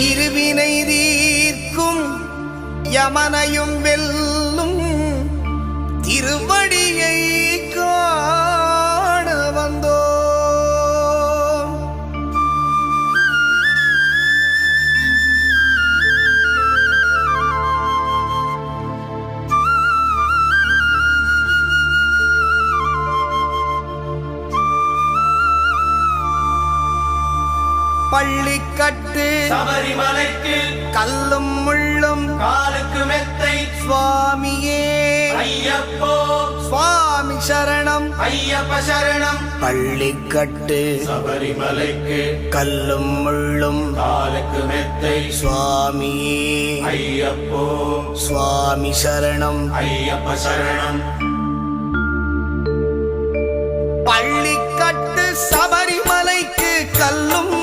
இருவினை தீர்க்கும் யமனையும் வெல்லும் திருவடியை காண வந்தோம். பள்ளிக்கட்டு சபரிமலைக்கு கல்லும் முள்ளும் காலுக்கு மெத்தை சுவாமியே ஐயப்போ சுவாமி சரணம் ஐயப்ப சரணம். பள்ளிக்கட்டு சபரிமலைக்கு கல்லும் முள்ளும் காலுக்கு மெத்தை சுவாமியே ஐயப்போ சுவாமி சரணம் ஐயப்ப சரணம். பள்ளிக்கட்டு சபரிமலைக்கு கல்லும்